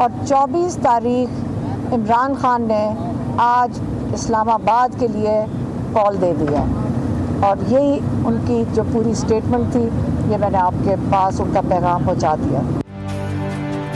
اور 24 तारीख इमरान खान ने आज इस्लामाबाद के लिए कॉल दे दिया और यही उनकी जो पूरी स्टेटमेंट थी, ये मैंने आपके पास उनका पैगाम पहुंचा दिया।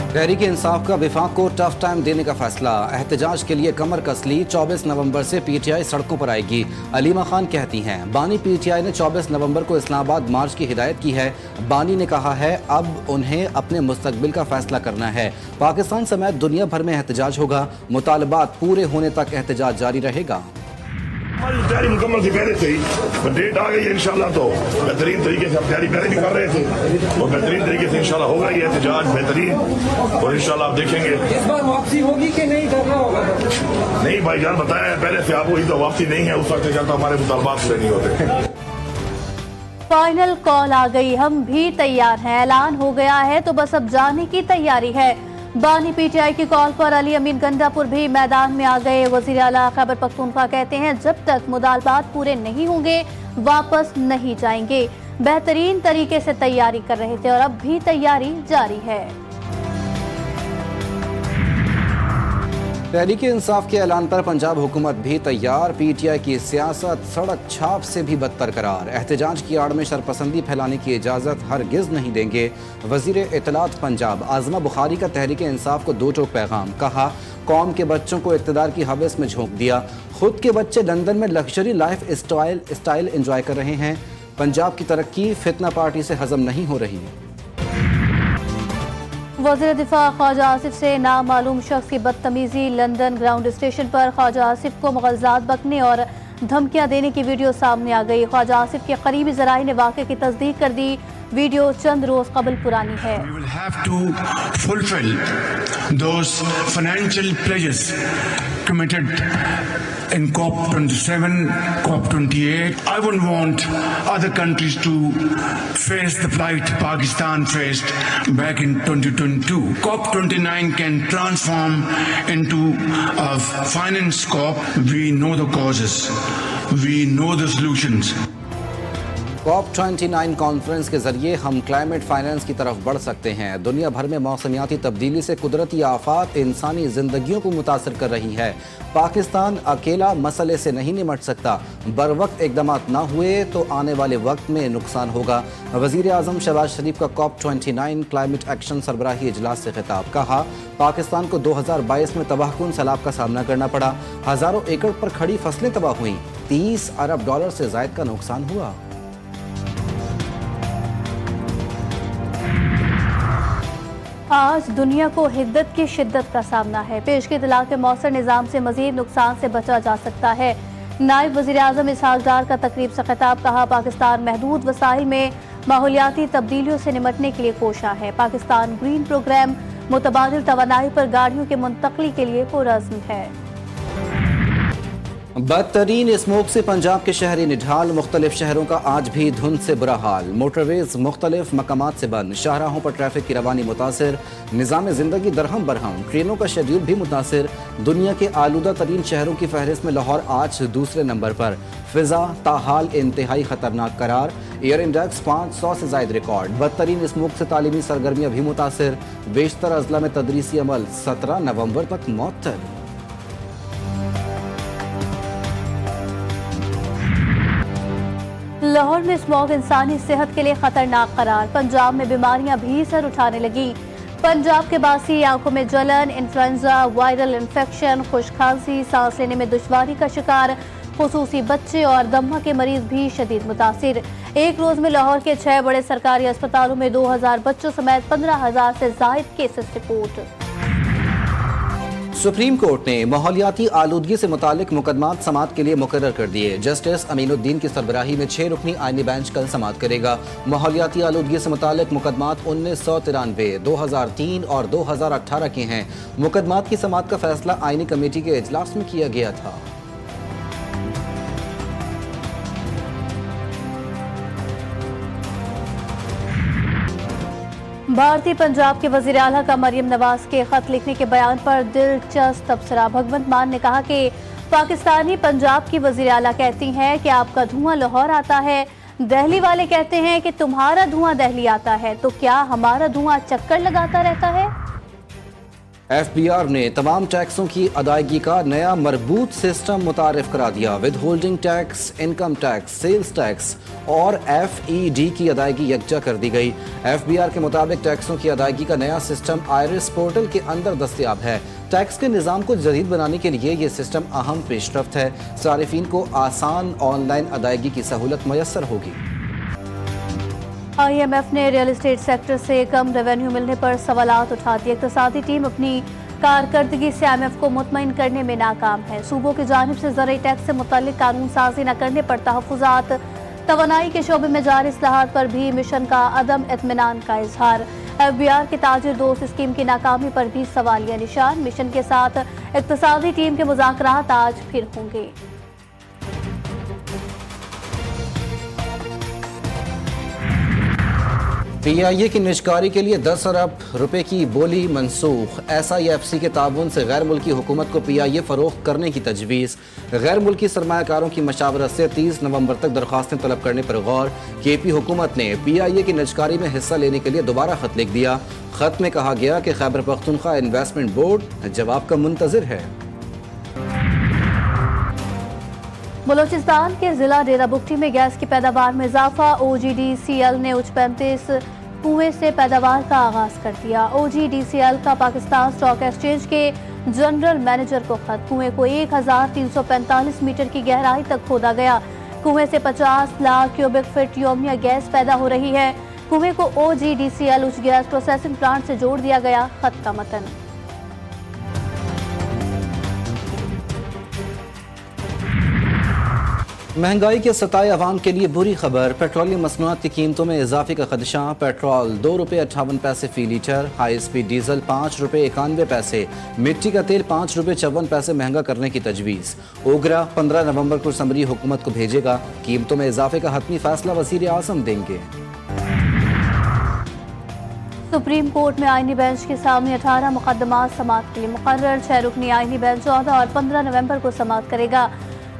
तहरीक इंसाफ का विफाक को टफ टाइम देने का फैसला, एहतजाज के लिए कमर कस ली। 24 नवंबर से पीटीआई सड़कों पर आएगी। अलीमा खान कहती हैं, बानी पीटीआई ने 24 नवंबर को इस्लामाबाद मार्च की हिदायत की है। बानी ने कहा है अब उन्हें अपने मुस्तकबिल का फैसला करना है। पाकिस्तान समेत दुनिया भर में एहतजाज होगा। मुतालबात पूरे होने तक एहतजाज जारी रहेगा। हमारी तैयारी मुकम्मल थी पहले से ही, डेट आ गई है इंशाल्लाह, तो बेहतरीन तरीके से हम तैयारी पहले भी कर रहे थे और बेहतरीन तरीके से इंशाल्लाह होगा ये एहतजाज बेहतरीन, और इंशाल्लाह आप देखेंगे। इस बार वापसी होगी कि नहीं करना होगा? नहीं भाईजान, बताया है पहले से आपको, ही तो वापसी नहीं है, उस वक्त तो हमारे मुतालबात से नहीं होते। फाइनल कॉल आ गई, हम भी तैयार हैं, ऐलान हो गया है तो बस अब जाने की तैयारी है। बानी पीटीआई की कॉल पर अली अमीन गंडापुर भी मैदान में आ गए। वजीर आला खैबर पख्तूनख्वा कहते हैं जब तक मुतालबात पूरे नहीं होंगे वापस नहीं जाएंगे। बेहतरीन तरीके से तैयारी कर रहे थे और अब भी तैयारी जारी है। तहरीक इंसाफ के ऐलान पर पंजाब हुकूमत भी तैयार। पीटीआई की सियासत सड़क छाप से भी बदतर करार। एहतजाज की आड़ में शरपसंदी फैलाने की इजाज़त हरगिज़ नहीं देंगे। वज़ीर इत्तलात पंजाब आज़मा बुखारी का तहरीक इंसाफ को दो टोक पैगाम, कहा कौम के बच्चों को इक़्तिदार की हवस में झोंक दिया। खुद के बच्चे लंदन में लग्जरी लाइफ स्टाइल एंजॉय कर रहे हैं। पंजाब की तरक्की फितना पार्टी से हजम नहीं हो रही। वज़ीर दिफा ख्वाजा आसिफ से नामालूम शख्स की बदतमीजी। लंदन ग्राउंड स्टेशन पर ख्वाजा आसिफ को मुग़ज़्ज़ात बकने और धमकियां देने की वीडियो सामने आ गई। ख्वाजा आसिफ के करीबी ज़राए ने वाक़े की तस्दीक कर दी। वीडियो चंद रोज कबल पुरानी है। We will have to fulfill those financial pledges committed in COP27, COP28. I wouldn't want other countries to face the plight Pakistan faced back in 2022. COP29 can transform into a finance COP. We know the causes. We know the solutions. COP29 conference के जरिए हम climate finance की तरफ बढ़ सकते हैं। दुनिया भर में मौसमियाती तब्दीली से कुदरती आफात इंसानी जिंदगियों को मुतासर कर रही है। पाकिस्तान अकेला मसले से नहीं निमट सकता। बर वक्त इकदामात ना हुए तो आने वाले वक्त में नुकसान होगा। वज़ीर आज़म शहबाज शरीफ का COP29 क्लाइमेट एक्शन सरबराही इजलास से खिताब, कहा पाकिस्तान को 2022 में तबाहकुन सैलाब का सामना करना पड़ा। हज़ारों एकड़ पर खड़ी फसलें तबाह हुई। $30 अरब से ज़ायद का नुकसान हुआ। आज दुनिया को हिद्दत की शिद्दत का सामना है। पेश की इत्तला के मौसर निज़ाम से मजीद नुकसान से बचा जा सकता है। नायब वज़ीर आज़म इसहाक डार का तकरीब से खिताब, कहा पाकिस्तान महदूद वसाइल में माहौलियाती तब्दीलियों से निमटने के लिए कोशा है। पाकिस्तान ग्रीन प्रोग्राम मुतबादिल तवानाई पर गाड़ियों के मुंतकली के लिए पुरअज़्म है। बदतरीन स्मोक से पंजाब के शहरी निढाल। मुख्तलिफ शहरों का आज भी धुंध से बुरा हाल। मोटरवेज मुख्तलिफ मकामात से बंद। शाहराहों पर ट्रैफिक की रवानी मुतासिर। निज़ाम ज़िंदगी दरहम बरहम। ट्रेनों का शेड्यूल भी मुतासिर। दुनिया के आलूदा तरीन शहरों की फहरिस्त में लाहौर आज दूसरे नंबर पर। फिजा ताहाल इंतहाई खतरनाक करार। एयर इंडेक्स 500 से ज़ायद रिकॉर्ड। बदतरीन स्मोक से तालीमी सरगर्मियाँ भी मुतासिर। बेशतर अजला में तदरीसी अमल 17 नवंबर तक मुअत्तल। लाहौर में स्मॉग इंसानी सेहत के लिए खतरनाक करार। पंजाब में बीमारियां भी सर उठाने लगी। पंजाब के बासी आंखों में जलन, इन्फ्लुएंजा, वायरल इन्फेक्शन, खुश खांसी, सांस लेने में दुश्वारी का शिकार खुसूसी बच्चे और दमा के मरीज भी शदीद मुतासिर। एक रोज में लाहौर के 6 बड़े सरकारी अस्पतालों में 2000 बच्चों समेत 15,000 से जायद केसेस रिपोर्ट। सुप्रीम कोर्ट ने माहौलियाती आलूदगी से मुतालिक मुकदमात समाअत के लिए मुकर्रर कर दिए। जस्टिस अमीनुद्दीन की सरबराही में 6 रुकनी आईनी बेंच कल समाअत करेगा। माहौलियाती आलूदगी से मुतालिक मुकदमात 1993, 2003 और 2018 के हैं। मुकदमात की समाअत का फैसला आईनी कमेटी के इजलास में किया गया था। भारतीय पंजाब के वज़ीर आला का मरियम नवाज के खत लिखने के बयान पर दिलचस्प तबसरा। भगवंत मान ने कहा कि पाकिस्तानी पंजाब की वज़ीर आला कहती हैं कि आपका धुआं लाहौर आता है, दिल्ली वाले कहते हैं कि तुम्हारा धुआं दिल्ली आता है, तो क्या हमारा धुआं चक्कर लगाता रहता है? FBR نے تمام ٹیکسوں کی ادائیگی کا نیا مربوط سسٹم متعارف کرا دیا۔ Withholding tax, income tax, sales tax اور FED کی ادائیگی یکجا کر دی گئی۔ FBR کے مطابق ٹیکسوں کی ادائیگی کا نیا سسٹم آئرس پورٹل کے اندر دستیاب ہے۔ ٹیکس کے نظام کو جدید بنانے کے لیے یہ سسٹم اہم پیش رفت ہے۔ صارفین کو آسان آن لائن ادائیگی کی سہولت میسر ہوگی۔ IMF نے ریئل اسٹیٹ سیکٹر سے کم ریونیو ملنے پر سوالات اٹھا دیے۔ اقتصادی ٹیم اپنی کارکردگی سے IMF کو مطمئن کرنے میں ناکام ہے۔ صوبوں کی جانب سے زرعی ٹیکس سے متعلق قانون سازی نہ کرنے پر تحفظات، توانائی کے شعبے میں جاری اصلاحات پر بھی مشن کا عدم اطمینان کا اظہار۔ FBR کی تاجر دوست اسکیم کی ناکامی پر بھی سوالیہ نشان۔ مشن کے ساتھ اقتصادی ٹیم کے مذاکرات آج پھر ہوں گے۔ PIA کی نجکاری کے لیے 10 ارب روپے کی بولی منسوخ۔ SIFC کے تعاون سے غیر ملکی حکومت کو PIA فروخت کرنے کی تجویز۔ غیر ملکی سرمایہ کاروں کی مشاورت سے 30 نومبر تک درخواستیں طلب کرنے پر غور۔ KP حکومت نے PIA کی نجکاری میں حصہ لینے کے لیے دوبارہ خط لکھ دیا۔ خط میں کہا گیا کہ خیبر پختونخوا انویسٹمنٹ بورڈ جواب کا منتظر ہے۔ بلوچستان کے ضلع ڈیرہ بگٹی میں گیس کی پیداوار میں اضافہ۔ OGDCL نے اچ 35 کنویں سے پیداوار کا آغاز کر دیا۔ OGDCL کا پاکستان اسٹاک ایکسچینج کے جنرل مینیجر کو خط۔ کنویں کو 1345 میٹر کی گہرائی تک کھودا گیا۔ کنویں سے 50 لاکھ کیوبک فٹ یومیہ گیس پیدا ہو رہی ہے۔ کنویں کو OGDCL اچ گیس پروسیسنگ پلانٹ سے جوڑ دیا گیا۔ خط کا متن۔ مہنگائی کے ستائے عوام کے لیے بری خبر۔ پیٹرولیم مصنوعات کی قیمتوں میں اضافے کا خدشہ۔ پیٹرول 2 روپے 58 پیسے فی لیٹر، ہائی اسپیڈ ڈیزل 5 روپے 91 پیسے، مٹی کا تیل 5 روپے 54 پیسے مہنگا کرنے کی تجویز۔ اوگرا 15 نومبر کو اسمبلی حکومت کو بھیجے گا۔ قیمتوں میں اضافے کا حتمی فیصلہ وزیر اعظم دیں گے۔ سپریم کورٹ میں آئینی بینچ کے سامنے 18 مقدمات سماعت کے لیے مقرر۔ 6 رکنی آئینی بینچ 14 اور 15 نومبر کو سماعت کرے گا۔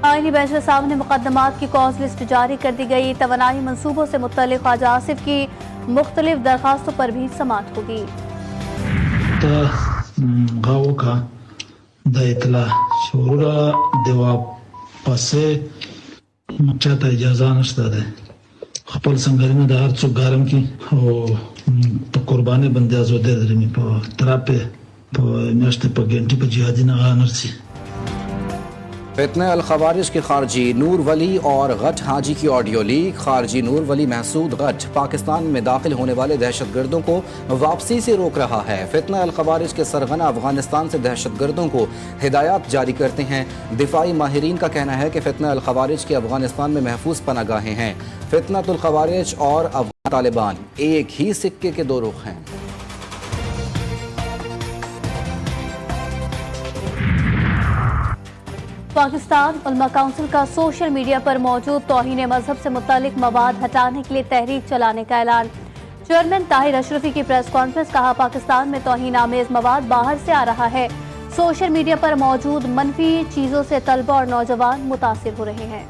آئینی بینچ کے سامنے مقدمات کی کاز لسٹ جاری کر دی گئی۔ توانائی منصوبوں سے متعلق خواجہ آصف کی مختلف درخواستوں پر بھی سماعت ہوگی۔ غاو کا دا اطلاع شعور دیوا پسے چاہتا اجازہ نشتا دے خپل سنگرین دا ہر چو گارم کی پا قربانی بندی ازو دے درمی پا تراپے پا میاشتے پا گھنٹی پا جہادی نغا نرسی۔ فتنہ الخوارج کے خارجی نور ولی اور غٹ حاجی کی آڈیو لیک۔ خارجی نور ولی محسود غٹ پاکستان میں داخل ہونے والے دہشت گردوں کو واپسی سے روک رہا ہے۔ فتنہ الخوارج کے سرغنہ افغانستان سے دہشت گردوں کو ہدایات جاری کرتے ہیں۔ دفاعی ماہرین کا کہنا ہے کہ فتنہ الخوارج کے افغانستان میں محفوظ پناہ گاہیں ہیں۔ فتنہ الخوارج اور افغان طالبان ایک ہی سکے کے دو رخ ہیں۔ پاکستان علماء کونسل کا سوشل میڈیا پر موجود توہین مذہب سے متعلق مواد ہٹانے کے لیے تحریک چلانے کا اعلان۔ چیئرمین طاہر اشرفی کی پریس کانفرنس۔ کہا پاکستان میں توہین آمیز مواد باہر سے آ رہا ہے۔ سوشل میڈیا پر موجود منفی چیزوں سے طلبہ اور نوجوان متاثر ہو رہے ہیں۔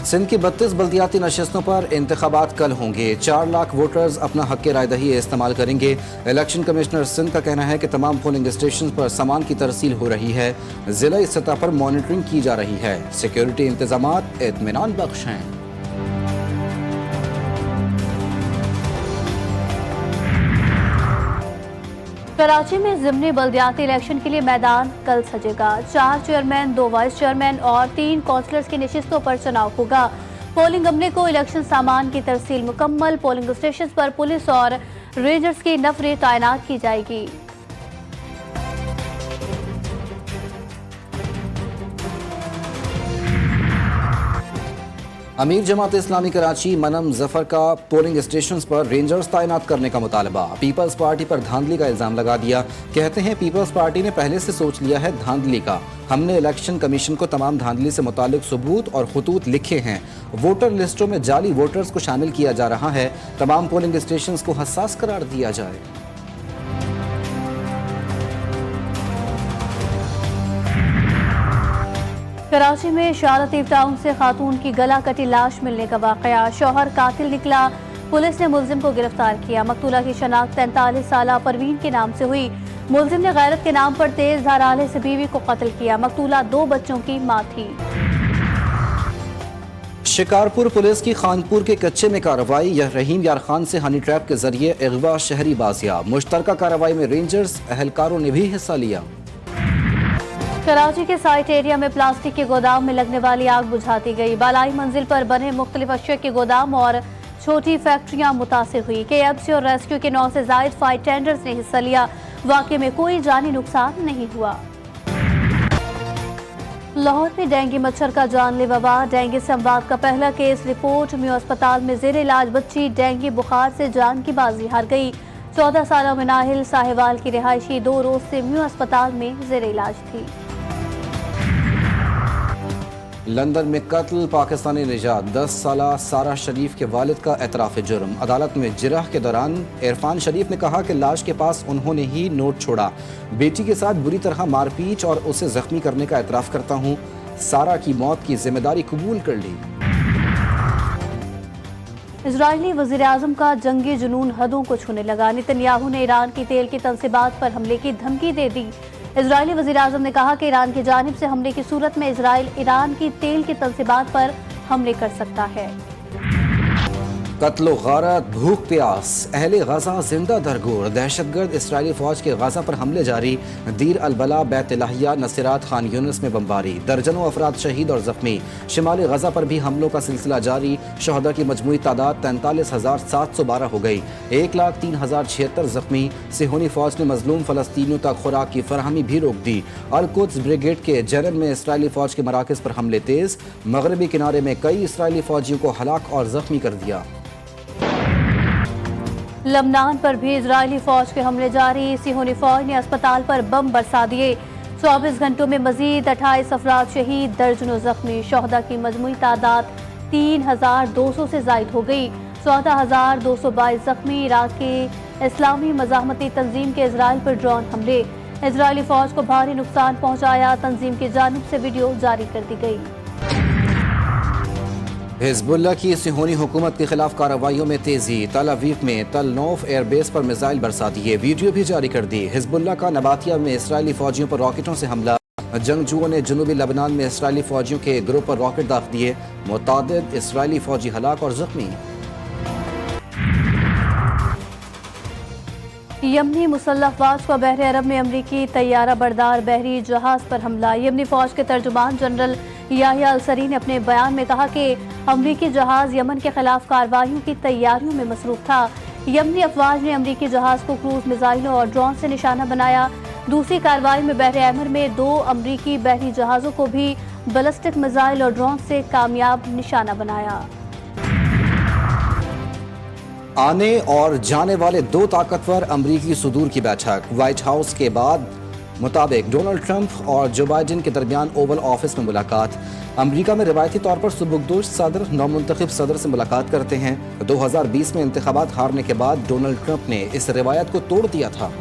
سندھ کی 32 بلدیاتی نشستوں پر انتخابات کل ہوں گے۔ 4 لاکھ ووٹرز اپنا حق رائے دہی استعمال کریں گے۔ الیکشن کمشنر سندھ کا کہنا ہے کہ تمام پولنگ اسٹیشن پر سامان کی ترسیل ہو رہی ہے۔ ضلعی سطح پر مانیٹرنگ کی جا رہی ہے۔ سیکیورٹی انتظامات اطمینان بخش ہیں۔ کراچی میں ضمنی بلدیاتی الیکشن کے لیے میدان کل سجے گا۔ 4 چیئرمین، 2 وائس چیئرمین اور 3 کونسلرز کی نشستوں پر چناؤ ہوگا۔ پولنگ عملے کو الیکشن سامان کی ترسیل مکمل۔ پولنگ اسٹیشن پر پولیس اور رینجرز کی نفریں تعینات کی جائے گی۔ امیر جماعت اسلامی کراچی منم ظفر کا پولنگ اسٹیشنز پر رینجرز تعینات کرنے کا مطالبہ۔ پیپلز پارٹی پر دھاندلی کا الزام لگا دیا۔ کہتے ہیں پیپلز پارٹی نے پہلے سے سوچ لیا ہے دھاندلی کا۔ ہم نے الیکشن کمیشن کو تمام دھاندلی سے متعلق ثبوت اور خطوط لکھے ہیں۔ ووٹر لسٹوں میں جعلی ووٹرز کو شامل کیا جا رہا ہے۔ تمام پولنگ اسٹیشنز کو حساس قرار دیا جائے۔ کراچی میں شاہ لطیف ٹاؤن سے خاتون کی گلا کٹی لاش ملنے کا واقعہ۔ شوہر قاتل نکلا۔ पुलिस ने मुलजिम को गिरफ्तार किया। मकतूला की शनाख्त 43 साला परवीन के नाम से हुई। मुलजिम ने गैरत के नाम पर तेज धार आले से बीवी को कत्ल किया। मकतूला 2 बच्चों की मां थी। शिकारपुर पुलिस की खानपुर के कच्चे में कार्रवाई। यह रहीम यार खान से हनी ट्रैप के जरिए अगवा शहरी बाजियाब। मुश्तरका कार्रवाई में रेंजर्स एहलकारों ने भी हिस्सा लिया। कराची के साइट एरिया में प्लास्टिक के गोदाम में लगने वाली आग बुझा दी गई। बालाई मंजिल पर बने मुख्तलिफ अशिया के गोदाम और छोटी फैक्ट्रियां मुतासिर हुई। KFC और रेस्क्यू के 9 से जायद फायर टेंडर्स ने हिस्सा लिया। वाक़े में कोई जानी नुकसान नहीं हुआ। लाहौर में डेंगू मच्छर का जानलेवा वार। डेंगू से अमवात का पहला केस रिपोर्ट। म्यू अस्पताल में जेर इलाज बच्ची डेंगू बुखार से जान की बाजी हार गई। 14 साला मनाहिल साहिवाल की रिहायशी 2 रोज से म्यू अस्पताल में जेर इलाज थी। लंदन में कत्ल पाकिस्तानी निजात 10 साला सारा शरीफ के वालिद का एतराफ़ जुर्म। अदालत में जिरह के दौरान इरफान शरीफ ने कहा कि लाश के पास उन्होंने ही नोट छोड़ा। बेटी के साथ बुरी तरह मारपीट और उसे जख्मी करने का एतराफ़ करता हूँ। सारा की मौत की जिम्मेदारी कबूल कर ली। इजरायली वज़ीर-ए-आज़म का जंगी जुनून हदों को छूने लगा। नेतन्याहू ने ईरान की तेल की तंसीबात पर हमले की धमकी दे दी। इजरायली वज़ीर-ए-आज़म ने कहा कि ईरान की जानिब से हमले की सूरत में इजराइल ईरान की तेल की तंसीबात पर हमले कर सकता है। कत्लो गारत, भूख प्यास, अहले गजा जिंदा दरगोर। दहशतगर्द इसराइली फौज के गजा पर हमले जारी। दीर अलबला, बैत लाहिया, नसीरात, खान यूनिस में बमबारी। दर्जनों अफराद शहीद और जख्मी। शिमाली गजा पर भी हमलों का सिलसिला जारी। शहदा की मजमूई तादाद 43,712 हो गई। 1,03,076 जख्मी। सिहोनी फौज ने मजलूम फलस्तीनियों तक खुराक की फरहमी भी रोक दी। अल-कुद्स ब्रिगेड के जरन में इसराइली फौज के मराकज़ पर हमले तेज। मगरबी किनारे में कई इसराइली फौजियों को हलाक और जख्मी कर दिया। लबनान पर भी इजरायली फौज के हमले जारी। सिहोनी फौज ने अस्पताल पर बम बरसा दिए। 24 घंटों में मजीद 28 अफराद शहीद, दर्जनों जख्मी। शहदा की मजमूई तादाद 3,200 से जायद हो गई। 14,222 जख्मी। इराक के इस्लामी मज़ाहमती तंजीम के इजराइल पर ड्रोन हमले। इजरायली फौज को भारी नुकसान पहुंचाया। तंजीम की जानिब से वीडियो जारी कर दी गई। हिजबुल्लाह की सिहोनी हुकूमत के खिलाफ कार्रवाइयों में तेजी। तल अवीव में तल नौफ एयरबेस पर मिसाइल बरसा दिए। वीडियो भी जारी कर दी। हिजबुल्लाह का नबातिया में इसराइली फौजियों पर रॉकेटों से हमला। जंगजुओं ने जनूबी लबनान में इसराइली फौजियों के ग्रुप पर रॉकेट दाग दिए। मुतादिद इसराइली फौजी हलाक और जख्मी। यमनी मुसल्लह अफवाज का बहरे अरब में अमरीकी तैयारा बरदार बहरी जहाज पर हमला। यमनी फौज के तर्जुमान जनरल याहिया अल-सरी ने अपने बयान में कहा कि अमरीकी जहाज यमन के खिलाफ कार्रवाइयों की तैयारियों में मसरूफ था। यमनी अफवाज ने अमरीकी जहाज को क्रूज मिसाइलों और ड्रोन से निशाना बनाया। दूसरी कार्रवाई में बहरे अहमर में 2 अमरीकी बहरी जहाजों को भी बैलिस्टिक मिसाइल और ड्रोन से कामयाब निशाना बनाया। आने और जाने वाले 2 ताकतवर अमरीकी सुदूर की बैठक। व्हाइट हाउस के बाद मुताबिक डोनाल्ड ट्रंप और जो बाइडेन के दरमियान ओवल ऑफिस में मुलाकात। अमेरिका में रिवायती तौर पर सुबुकदोश सदर नौमुंतखब सदर से मुलाकात करते हैं। 2020 में इंतखाबात हारने के बाद डोनाल्ड ट्रंप ने इस रिवायत को तोड़ दिया था।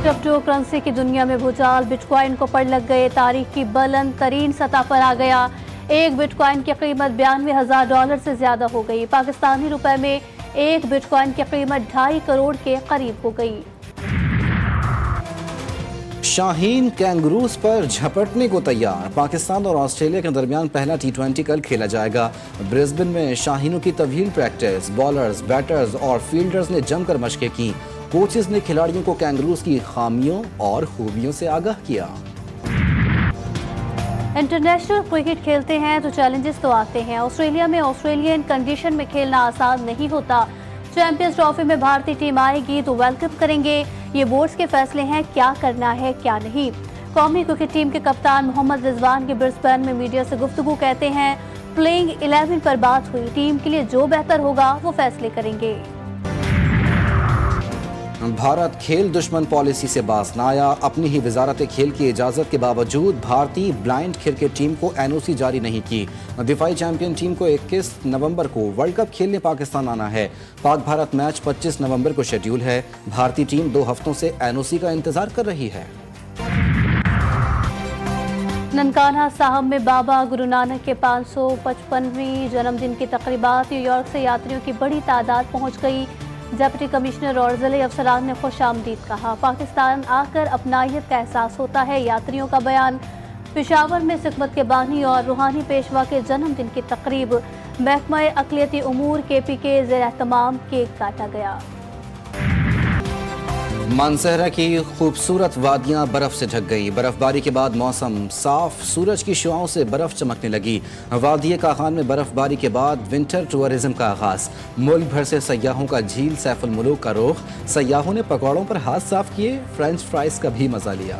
क्रिप्टो करेंसी की दुनिया में भूचाल। बिटकॉइन को पड़ लग गए। तारीख की बुलंद तरीन सतह पर आ गया। एक बिटकॉइन की कीमत $92,000 से ज्यादा हो गई। पाकिस्तानी रुपए में एक बिटकॉइन की कीमत 2.5 करोड़ के करीब हो गई। शाहीन कैंगरूज पर झपटने को तैयार। पाकिस्तान और ऑस्ट्रेलिया के दरमियान पहला T20 कल खेला जाएगा। ब्रिस्बेन में शाहीनों की तवील प्रैक्टिस। बॉलर्स, बैटर्स और फील्डर्स ने जमकर मशकें की। कोचेस ने खिलाड़ियों को कैंगरूज की खामियों और खूबियों से आगाह किया। इंटरनेशनल क्रिकेट खेलते हैं तो चैलेंजेस तो आते हैं। ऑस्ट्रेलिया में ऑस्ट्रेलियन कंडीशन में खेलना आसान नहीं होता। चैंपियंस ट्रॉफी में भारतीय टीम आएगी तो वेलकम करेंगे। ये बोर्ड्स के फैसले हैं क्या करना है क्या नहीं। कौमी क्रिकेट टीम के कप्तान मोहम्मद रिजवान के ब्रिस्बेन में मीडिया से गुफ्तगू कहते हैं प्लेइंग 11 पर बात हुई। टीम के लिए जो बेहतर होगा वो फैसले करेंगे। भारत खेल दुश्मन पॉलिसी से बाज न आया। अपनी ही वजारत खेल की इजाज़त के बावजूद भारतीय ब्लाइंड क्रिकेट टीम को NOC जारी नहीं की। दिफाई चैंपियन टीम को 21 नवंबर को वर्ल्ड कप खेलने पाकिस्तान आना है। पाक भारत मैच 25 नवंबर को शेड्यूल है। भारतीय टीम 2 हफ्तों से NOC का इंतजार कर रही है। ननकाना साहब में बाबा गुरु नानक के 555वीं जन्मदिन की तकरीबात। न्यूयॉर्क से यात्रियों की बड़ी तादाद पहुंच गई। डिप्टी कमिश्नर और ज़िले अफसरान ने खुशामदीद कहा। पाकिस्तान आकर अपनायत का एहसास होता है, यात्रियों का बयान। पेशावर में सिकमत के बानी और रूहानी पेशवा के जन्मदिन की तकरीब। महकमा अक़लियती उमूर KP के ज़ेर-ए-तमाम केक काटा गया। मानसहरा की खूबसूरत वादियां बर्फ से ढक गई। बर्फबारी के बाद मौसम साफ, सूरज की शुआओं से बर्फ चमकने लगी। वादिये काखान में बर्फबारी के बाद विंटर टूरिज्म का आगाज। मुल्क भर से सयाहों का झील सैफुल मुलूक का रुख। सयाहों ने पकौड़ों पर हाथ साफ किए, फ्रेंच फ्राइज का भी मजा लिया।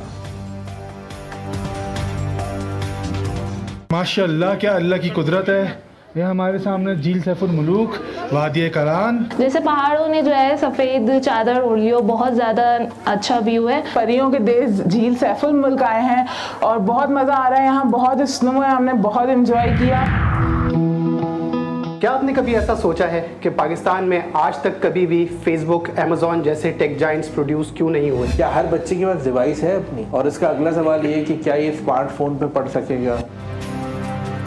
माशाअल्लाह, क्या अल्लाह की कुदरत है। ये हमारे सामने झील सैफुल मुलूक, वादी करान। जैसे पहाड़ों ने जो है सफ़ेद चादर ओढ़ी हो, बहुत ज़्यादा अच्छा व्यू है। परियों के देश झील सैफुल मुल्क आए हैं और बहुत मज़ा आ रहा है यहाँ, बहुत स्नो है, हमने बहुत एंजॉय किया। क्या आपने कभी ऐसा सोचा है कि पाकिस्तान में आज तक कभी भी फेसबुक, अमेज़ॉन जैसे टेक जाइंट्स प्रोड्यूस क्यों नहीं हुए? क्या हर बच्चे के पास डिवाइस है अपनी? और इसका अगला सवाल ये कि क्या ये स्मार्टफोन पे पढ़ सकेगा?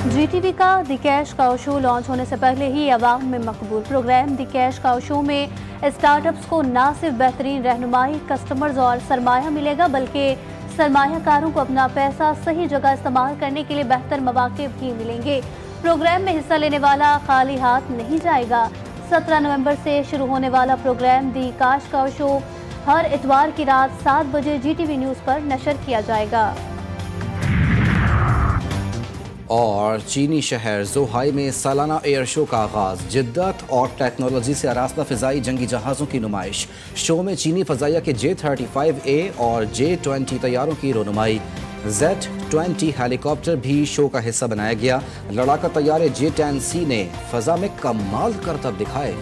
GTV का the cash cow show launch होने से पहले ही अवाम में मकबूल। Programme the cash cow show में स्टार्टअप्स को न सिर्फ बेहतरीन रहनुमाई, कस्टमर्स और सरमाया मिलेगा, बल्कि सरमायाकारों को अपना पैसा सही जगह इस्तेमाल करने के लिए बेहतर मौके भी मिलेंगे। प्रोग्राम में हिस्सा लेने वाला खाली हाथ नहीं जाएगा। 17 नवंबर से शुरू होने वाला programme the cash cow show हर इतवार की रात 7 बजे GTV न्यूज़ पर नशर किया जाएगा। और चीनी शहर ज़ोहाई में सालाना एयर शो का आगाज। जिद्दत और टेक्नोलॉजी से आरास्ता फ़िज़ाई जंगी जहाज़ों की नुमाइश। शो में चीनी फ़ज़ाइया के J-35A और J-20 तैयारों की रोनुमाई। Z-20 हेलीकॉप्टर भी शो का हिस्सा बनाया गया। लड़ाका तैयारे J-10C ने फ़ज़ा में कमाल करतब दिखाए।